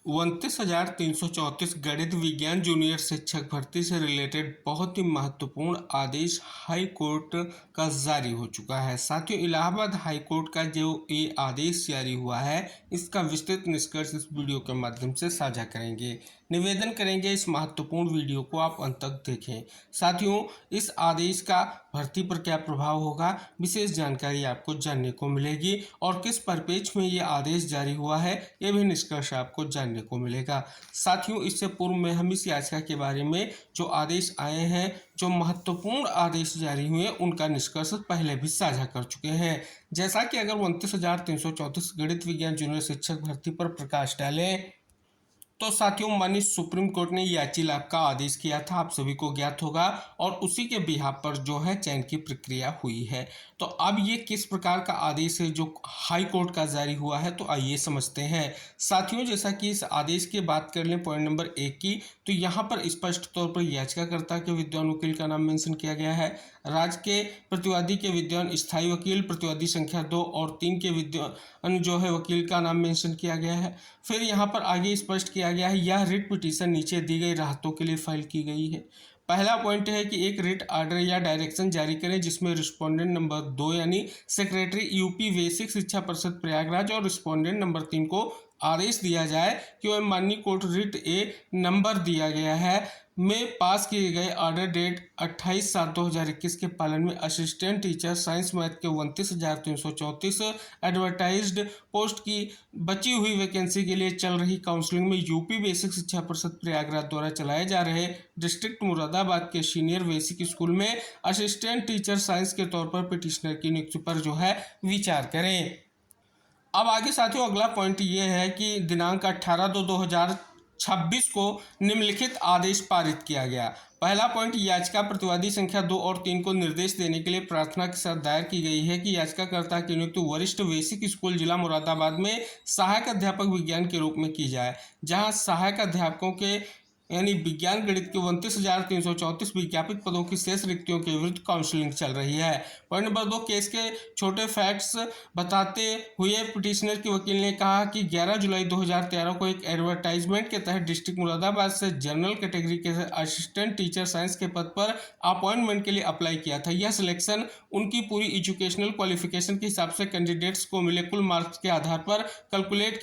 29,334 गणित विज्ञान जूनियर शिक्षक भर्ती से रिलेटेड बहुत ही महत्वपूर्ण आदेश हाई कोर्ट का जारी हो चुका है। साथियों, इलाहाबाद हाई कोर्ट का जो ये आदेश जारी हुआ है, इसका विस्तृत निष्कर्ष इस वीडियो के माध्यम से साझा करेंगे। निवेदन करेंगे इस महत्वपूर्ण वीडियो को आप अंत तक देखें। साथियों, इस आदेश का भर्ती पर क्या प्रभाव होगा, विशेष जानकारी आपको जानने को मिलेगी और किस परिप्रेक्ष्य में ये आदेश जारी हुआ है, ये भी निष्कर्ष आपको जानने को मिलेगा। साथियों, इससे पूर्व में हम इस याचिका के बारे में जो आदेश आए हैं, जो महत्वपूर्ण आदेश जारी हुए, उनका निष्कर्ष पहले भी साझा कर चुके हैं। जैसा कि अगर 29,334 गणित विज्ञान जूनियर शिक्षक भर्ती पर प्रकाश डालें तो साथियों, माननीय सुप्रीम कोर्ट ने याचिका का आदेश किया था, आप सभी को ज्ञात होगा, और उसी के बिहाफ पर जो है चयन की प्रक्रिया हुई है। तो अब ये किस प्रकार का आदेश है जो हाई कोर्ट का जारी हुआ है, तो आइए समझते हैं। साथियों, जैसा कि इस आदेश की बात कर लें पॉइंट नंबर 1 की, तो यहाँ पर स्पष्ट तौर पर याचिकाकर्ता के विद्वान वकील का नाम मेंशन किया गया है। राज्य के प्रतिवादी के विद्वान स्थायी वकील, प्रतिवादी संख्या 2 और 3 के विद्वान जो है वकील का नाम मेंशन किया गया है। फिर यहाँ पर आगे स्पष्ट किया गया है, यह रिट पिटीशन नीचे दी गई राहतों के लिए फाइल की गई है। पहला पॉइंट है कि एक रिट ऑर्डर या डायरेक्शन जारी करें जिसमें रिस्पोंडेंट नंबर 2 यानी सेक्रेटरी यूपी बेसिक शिक्षा परिषद प्रयागराज और रिस्पोंडेंट नंबर 3 को आदेश दिया जाए कि वह माननीय कोर्ट रिट ए नंबर दिया गया है में पास किए गए ऑर्डर डेट 28/7/2021 के पालन में असिस्टेंट टीचर साइंस मैथ के 29,334 एडवर्टाइज्ड पोस्ट की बची हुई वैकेंसी के लिए चल रही काउंसलिंग में यूपी बेसिक शिक्षा परिषद प्रयागराज द्वारा चलाए जा रहे डिस्ट्रिक्ट मुरादाबाद के सीनियर बेसिक स्कूल में असिस्टेंट टीचर साइंस के तौर पर पिटिशनर की नियुक्ति पर जो है विचार करें। अब आगे साथियों, अगला पॉइंट ये है कि दिनांक 18/2/2026 को निम्नलिखित आदेश पारित किया गया। पहला पॉइंट, याचिका प्रतिवादी संख्या 2 और 3 को निर्देश देने के लिए प्रार्थना के साथ दायर की गई है कि याचिकाकर्ता की नियुक्ति वरिष्ठ बेसिक स्कूल जिला मुरादाबाद में सहायक अध्यापक विज्ञान के रूप में की जाए, जहां सहायक अध्यापकों के यानी विज्ञान गणित के 29,334 विज्ञापित पदों की शेष रिक्तियों के विरुद्ध काउंसलिंग चल रही है। पॉइंट नंबर 2, केस के छोटे फैक्ट्स बताते हुए पिटिशनर के वकील ने कहा कि 11 जुलाई 2013 को एक एडवर्टाइजमेंट के तहत डिस्ट्रिक्ट मुरादाबाद से जनरल कैटेगरी के असिस्टेंट टीचर साइंस के पद पर अपॉइंटमेंट के लिए अप्लाई किया था। यह सिलेक्शन उनकी पूरी एजुकेशनल क्वालिफिकेशन के हिसाब से कैंडिडेट्स को मिले कुल मार्क्स के आधार पर कैलकुलेट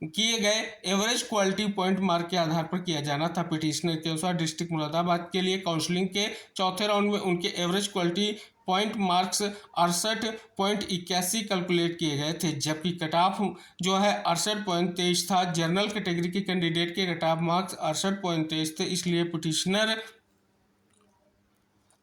किए गए एवरेज क्वालिटी पॉइंट मार्क के आधार पर किया जाना था। पिटिशनर के अनुसार डिस्ट्रिक्ट मुरादाबाद के लिए काउंसलिंग के चौथे राउंड में उनके average quality point marks 68.81 calculate किए गए थे, जबकि कट ऑफ जो है 68.23 था। जनरल कैटेगरी के कैंडिडेट के कट ऑफ मार्क्स 68.23 थे, इसलिए पिटिशनर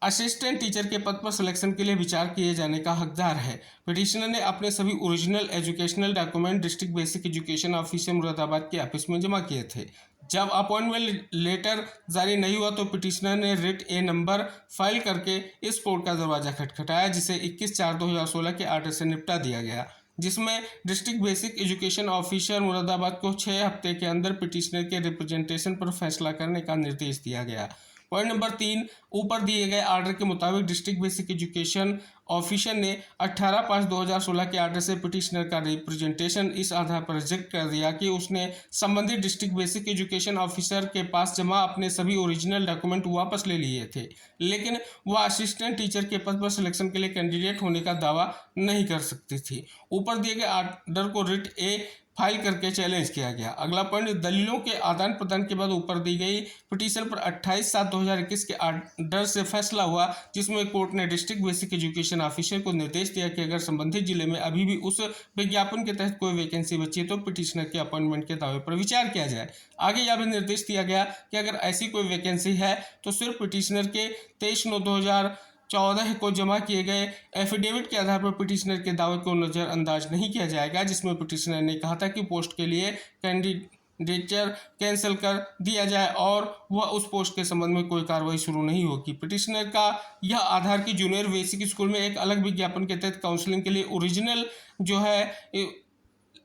असिस्टेंट टीचर के पद पर सिलेक्शन के लिए विचार किए जाने का हकदार है। पिटिशनर ने अपने सभी original educational document district basic education officer Moradabad के ऑफिस में जमा किए थे। जब अपॉइंटमेंट लेटर जारी नहीं हुआ तो पिटिशनर ने रिट ए नंबर फाइल करके इस कोर्ट का दरवाजा खटखटाया, जिसे 21/4/2016 के आर्डर से निपटा दिया गया, जिसमें district basic education officer Moradabad को 6 हफ्ते के अंदर पिटिशनर के रिप्रेजेंटेशन पर फैसला करने का निर्देश दिया गया। पॉइंट नंबर 3, ऊपर दिए गए ऑर्डर के मुताबिक डिस्ट्रिक्ट बेसिक एजुकेशन ऑफिसर ने 18/5/2016 के ऑर्डर से पिटिशनर का रिप्रेजेंटेशन इस आधार पर रिजेक्ट कर दिया कि उसने संबंधित डिस्ट्रिक्ट बेसिक एजुकेशन ऑफिसर के पास जमा अपने सभी ओरिजिनल डॉक्यूमेंट वापस ले लिए थे, लेकिन वह असिस्टेंट टीचर के पद पर सिलेक्शन के लिए कैंडिडेट होने का दावा नहीं कर सकती थी। ऊपर दिए गए ऑर्डर को रिट ए फाइल करके चैलेंज किया गया। अगला पॉइंट, दलीलों के आदान प्रदान के बाद ऊपर दी गई पिटीशन पर 28/7/2021 के आर्डर से फैसला हुआ, जिसमें कोर्ट ने डिस्ट्रिक्ट बेसिक एजुकेशन ऑफिसर को निर्देश दिया कि अगर संबंधित जिले में अभी भी उस विज्ञापन के तहत कोई वैकेंसी बची है तो पिटीशनर के अपॉइंटमेंट के दावे पर विचार किया जाए। आगे यह भी निर्देश दिया गया कि अगर ऐसी कोई वैकेंसी है तो सिर्फ पिटीशनर के 23/9/2014 को जमा किए गए एफिडेविट के आधार पर पिटिशनर के दावे को नज़रअंदाज नहीं किया जाएगा, जिसमें पिटिशनर ने कहा था कि पोस्ट के लिए कैंडिडेचर कैंसिल कर दिया जाए और वह उस पोस्ट के संबंध में कोई कार्रवाई शुरू नहीं होगी। पिटिशनर का यह आधार की जूनियर बेसिक स्कूल में एक अलग विज्ञापन के तहत काउंसलिंग के लिए ओरिजिनल जो है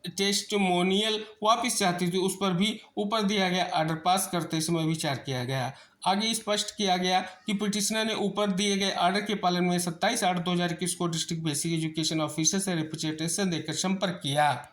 टेस्टिमोनियल वापस चाहती थी, उस पर भी ऊपर दिया गया ऑर्डर पास करते समय विचार किया गया। आगे स्पष्ट किया गया कि पिटिशनर ने ऊपर दिए गए ऑर्डर के पालन में 27/8/2021 को डिस्ट्रिक्ट बेसिक एजुकेशन ऑफिसर से रिप्रेजेंटेशन देकर संपर्क किया।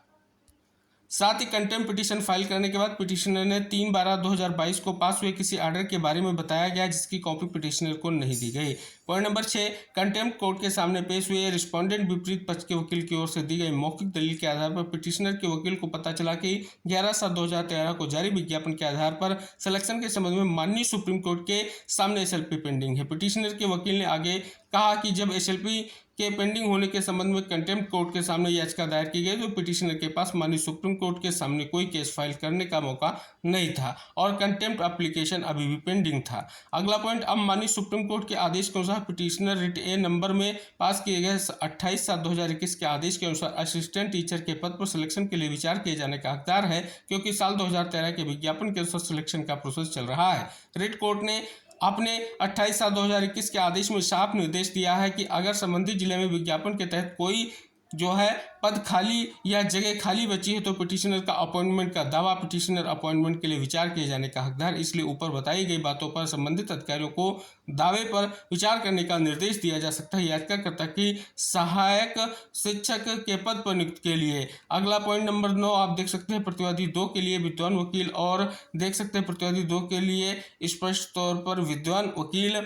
साथ ही कंटेम्प्ट पिटीशन फाइल करने के बाद पिटिशनर ने 3/12/2022 को पास हुए किसी आर्डर के बारे में बताया गया जिसकी कॉपी पिटिशनर को नहीं दी गई। पॉइंट नंबर 6, कंटेम्प्ट कोर्ट के सामने पेश हुए रिस्पोंडेंट विपरीत पक्ष के वकील की ओर से दी गई मौखिक दलील के आधार पर पिटिशनर के वकील को पता चला कि 11/7/2013 को जारी विज्ञापन के आधार पर सिलेक्शन के संबंध में माननीय सुप्रीम कोर्ट के सामने एसएलपी पेंडिंग है। पिटिशनर के वकील ने आगे कहा कि जब एसएलपी के पेंडिंग होने के संबंध में कंटेम्प्ट कोर्ट के सामने याचिका दायर की गई तो पिटिशनर के पास माननीय सुप्रीम कोर्ट के सामने कोई केस फाइल करने का मौका नहीं था और कंटेम्प्ट एप्लीकेशन अभी भी पेंडिंग था। अगला पॉइंट, अब माननीय सुप्रीम कोर्ट के आदेश के अनुसार पिटिशनर रिट ए नंबर में पास किए गए 28/7/2021 के आदेश के अनुसार असिस्टेंट टीचर के पद पर सिलेक्शन के लिए विचार किए जाने का हकदार है क्योंकि साल 2013 के विज्ञापन के अनुसार सिलेक्शन का प्रोसेस चल रहा है। रिट कोर्ट ने अपने 28/7/2021 के आदेश में साफ निर्देश दिया है कि अगर संबंधित जिले में विज्ञापन के तहत कोई जो है पद खाली या जगह खाली बची है तो पिटिशनर का अपॉइंटमेंट का दावा पिटिशनर अपॉइंटमेंट के लिए विचार किए जाने का हकदार। इसलिए ऊपर बताई गई बातों पर संबंधित अधिकारियों को दावे पर विचार करने का निर्देश दिया जा सकता है याचिकाकर्ता की सहायक शिक्षक के पद पर नियुक्ति के लिए। अगला पॉइंट नंबर 9 आप देख सकते हैं प्रतिवादी 2 के लिए विद्वान वकील और देख सकते हैं प्रतिवादी 2 के लिए स्पष्ट तौर पर विद्वान वकील।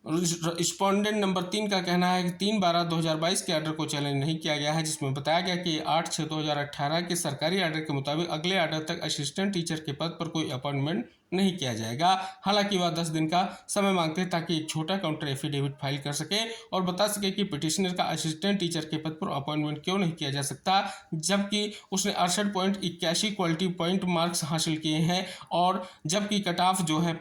रिस्पोंडेंट नंबर 3 का कहना है कि 3/12/2022 के आर्डर को चैलेंज नहीं किया गया है जिसमें बताया गया कि 8/6/2018 के सरकारी आर्डर के मुताबिक अगले आर्डर तक असिस्टेंट टीचर के पद पर कोई अपॉइंटमेंट नहीं किया जाएगा। हालांकि वह 10 दिन का समय मांगते हैं ताकि एक छोटा काउंटर एफिडेविट फाइल कर सके और बता सके कि पिटिशनर का असिस्टेंट टीचर के पद पर अपॉइंटमेंट क्यों नहीं किया जा सकता जबकि उसने 68.81 क्वालिटी पॉइंट मार्क्स हासिल किए हैं और जबकि कट ऑफ जो है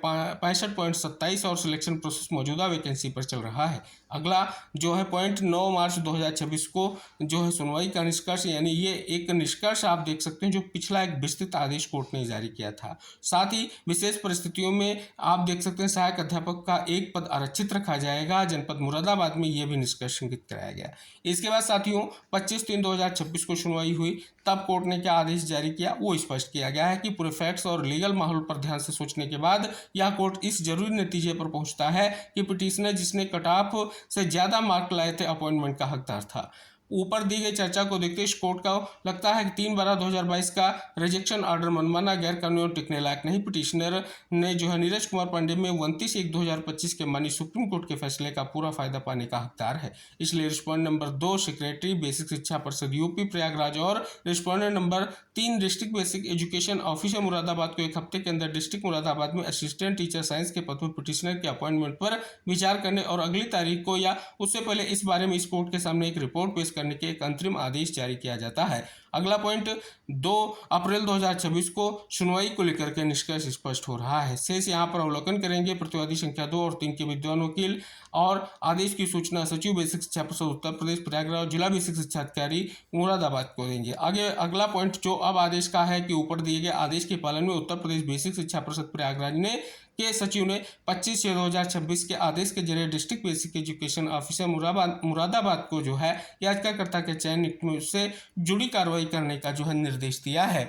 65.27 और सिलेक्शन प्रोसेस मौजूदा वैकेंसी पर चल रहा है। अगला जो है पॉइंट 9 मार्च 2026 को जो है सुनवाई का निष्कर्ष, यानी ये एक निष्कर्ष आप देख सकते हैं जो पिछला एक विस्तृत आदेश कोर्ट ने जारी किया था। साथ ही विशेष परिस्थितियों में आप देख सकते हैं सहायक अध्यापक का एक पद आरक्षित रखा जाएगा। जनपद मुरादाबाद में यह भी निष्कर्ष अंकित कराया गया। इसके बाद साथियों 25/3/2026 को सुनवाई हुई, तब कोर्ट ने क्या आदेश जारी किया वो स्पष्ट किया गया है कि पूरे फैक्ट्स और लीगल माहौल पर ध्यान से सोचने के बाद यह कोर्ट इस जरूरी नतीजे पर पहुंचता है कि पिटिशनर जिसने कट ऑफ से ज्यादा मार्क लाए थे अपॉइंटमेंट का हकदार था। ऊपर दी गई चर्चा को देखते इस कोर्ट का लगता है कि 3/12/2022 का रिजेक्शन ऑर्डर मनमाना गैर कानूनी और टिकने लायक नहीं। पिटिशनर ने जो है नीरज कुमार पांडे में 29/1/2025 के माननीय सुप्रीम कोर्ट के फैसले का पूरा फायदा पाने का हकदार है। इसलिए रिस्पोंडेंट नंबर 2 सेक्रेटरी बेसिक शिक्षा परिषद यूपी प्रयागराज और respondent number 3 district basic education officer Moradabad को एक हफ्ते के अंदर डिस्ट्रिक्ट मुरादाबाद में असिस्टेंट टीचर साइंस के पद पर पिटिशनर के अपॉइंटमेंट पर विचार करने और अगली तारीख को या उससे पहले इस बारे में इस कोर्ट के सामने एक रिपोर्ट पेश करने के एक अंतरिम आदेश जारी किया जाता है। अगला पॉइंट 2 अप्रैल 2026 को सुनवाई को लेकर के निष्कर्ष स्पष्ट हो रहा है। शेष यहाँ पर अवलोकन करेंगे प्रतिवादी संख्या 2 और 3 के विद्वान वकील और आदेश की सूचना सचिव बेसिक शिक्षा परिषद उत्तर प्रदेश प्रयागराज जिला बेसिक शिक्षा अधिकारी मुरादाबाद को देंगे। आगे अगला पॉइंट जो अब आदेश का है कि ऊपर दिए गए आदेश के पालन में उत्तर प्रदेश बेसिक शिक्षा परिषद प्रयागराज ने के सचिव ने 25/6/2026 के आदेश के जरिए district basic education officer Moradabad को जो है याचिकाकर्ता के चयन से जुड़ी कार्रवाई करने का जो है निर्देश दिया है।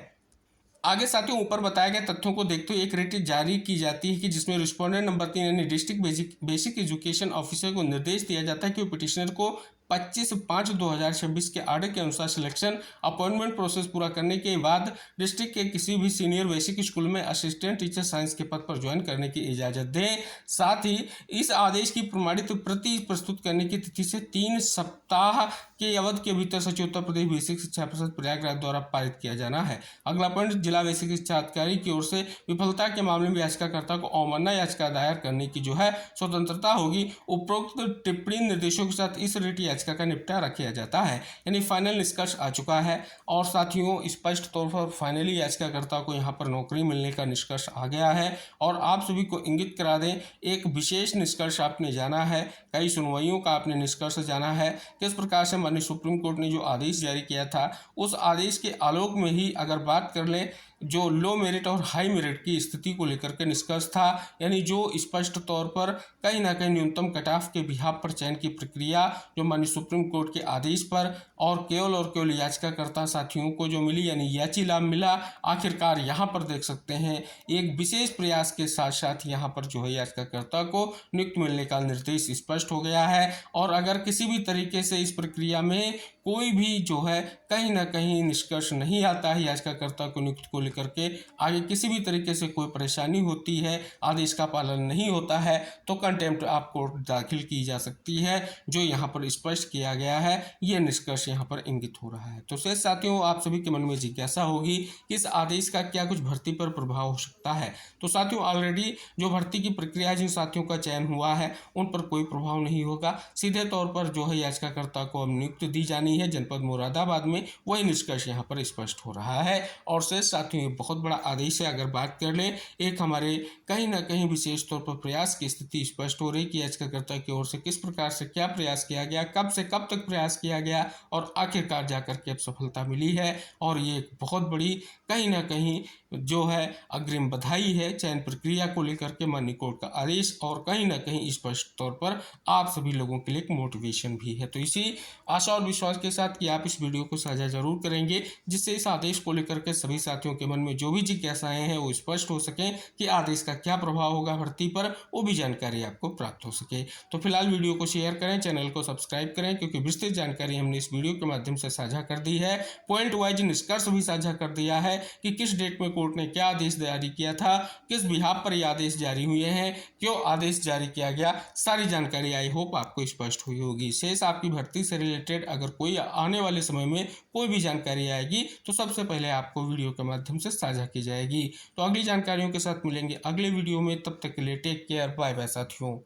आगे साथियों ऊपर बताए गए तथ्यों को देखते हुए एक रिट जारी की जाती है कि जिसमें रिस्पोंडेंट नंबर 3 यानी डिस्ट्रिक्ट बेसिक एजुकेशन ऑफिसर को निर्देश दिया जाता है कि पिटिशनर को 25/5/2026 के आर्डर के अनुसार सिलेक्शन अपॉइंटमेंट प्रोसेस पूरा करने के बाद डिस्ट्रिक्ट के किसी भी सीनियर बेसिक स्कूल में असिस्टेंट टीचर साइंस के पद पर ज्वाइन करने की इजाज़त दें। साथ ही इस आदेश की प्रमाणित प्रति प्रस्तुत करने की तिथि से 3 सप्ताह के अवधि के भीतर सचिव उत्तर प्रदेश बेसिक शिक्षा परिषद प्रयागराज द्वारा पारित किया जाना है। अगला पॉइंट जिला बेसिक शिक्षा अधिकारी की ओर से विफलता के मामले में याचिकाकर्ता को अवमानना याचिका दायर करने की जो है स्वतंत्रता होगी। उपरोक्त टिप्पणी निर्देशों के साथ इस रिट याचिका का निपटारा किया जाता है, यानी फाइनल निष्कर्ष आ चुका है और साथियों स्पष्ट तौर पर फाइनली याचिकाकर्ता को यहाँ पर नौकरी मिलने का निष्कर्ष आ गया है। और आप सभी को इंगित करा दें एक विशेष निष्कर्ष आपने जाना है, कई सुनवाइयों का आपने निष्कर्ष जाना है किस प्रकार से माननीय सुप्रीम कोर्ट ने जो आदेश जारी किया था उस आदेश के आलोक में ही अगर बात कर लें जो लो मेरिट और हाई मेरिट की स्थिति को लेकर के निष्कर्ष था, यानी जो स्पष्ट तौर पर कहीं ना कहीं न्यूनतम कट ऑफ के बिहाफ पर चयन की प्रक्रिया जो माननीय सुप्रीम कोर्ट के आदेश पर और केवल याचिकाकर्ता साथियों को जो मिली यानी याची लाभ मिला। आखिरकार यहाँ पर देख सकते हैं एक विशेष प्रयास के साथ साथ यहाँ पर जो है याचिकाकर्ता को नियुक्ति मिलने का निर्देश स्पष्ट हो गया है और अगर किसी भी तरीके से इस प्रक्रिया में कोई भी जो है कहीं ना कहीं निष्कर्ष नहीं आता है याचिकाकर्ता को नियुक्ति को लेकर के। आगे किसी भी तरीके से कोई परेशानी होती है, आदेश का पालन नहीं होता है, तो कंटेम्प्ट ऑफ कोर्ट दाखिल की जा सकती है, जो यहाँ पर स्पष्ट किया गया है। ये निष्कर्ष यहाँ पर इंगित हो रहा है। तो शेष साथियों, आप सभी के मन में जिज्ञासा होगी कि इस आदेश का क्या कुछ भर्ती पर प्रभाव हो सकता है। तो साथियों, ऑलरेडी जो भर्ती की प्रक्रिया जिन साथियों का चयन हुआ है उन पर कोई प्रभाव नहीं होगा। सीधे तौर पर जो है याचिकाकर्ता को अब नियुक्ति दी जानी है जनपद मुरादाबाद में, वही निष्कर्ष यहाँ पर स्पष्ट हो रहा है। और शेष साथियों, ये बहुत बड़ा आदेश है। अगर बात कर लें, एक हमारे कहीं ना कहीं विशेष तौर पर प्रयास की स्थिति स्पष्ट हो रही कि याचिकाकर्ता की ओर से किस प्रकार से क्या प्रयास किया गया, कब से कब तक प्रयास किया गया और आखिरकार जाकर के अब सफलता मिली है। और ये एक बहुत बड़ी कहीं ना कहीं जो है अग्रिम बधाई है चयन प्रक्रिया को लेकर के माननीय कोर्ट का आदेश, और कहीं ना कहीं स्पष्ट तौर पर आप सभी लोगों के लिए एक मोटिवेशन भी है। तो इसी आशा और विश्वास के साथ कि आप इस वीडियो को साझा जरूर करेंगे, जिससे इस आदेश को लेकर के सभी साथियों के मन में जो भी जिज्ञासाएं हैं वो स्पष्ट हो सकें कि आदेश का क्या प्रभाव होगा भर्ती पर, वो भी जानकारी आपको प्राप्त हो सके। तो फिलहाल वीडियो को शेयर करें, चैनल को सब्सक्राइब करें, क्योंकि विस्तृत जानकारी हमने इस वीडियो के माध्यम से साझा कर दी है। पॉइंट वाइज निष्कर्ष भी साझा कर दिया है कि किस डेट में कोर्ट ने क्या आदेश जारी किया था, किस बिहाफ पर ये आदेश जारी हुए हैं, क्यों आदेश जारी किया गया, सारी जानकारी आई होप आपको स्पष्ट हुई होगी। शेष आपकी भर्ती से रिलेटेड अगर कोई आने वाले समय में कोई भी जानकारी आएगी तो सबसे पहले आपको वीडियो के माध्यम से साझा की जाएगी। तो अगली जानकारियों के साथ मिलेंगे अगले वीडियो में, तब तक के लिए टेक केयर, बाय बाय साथियों।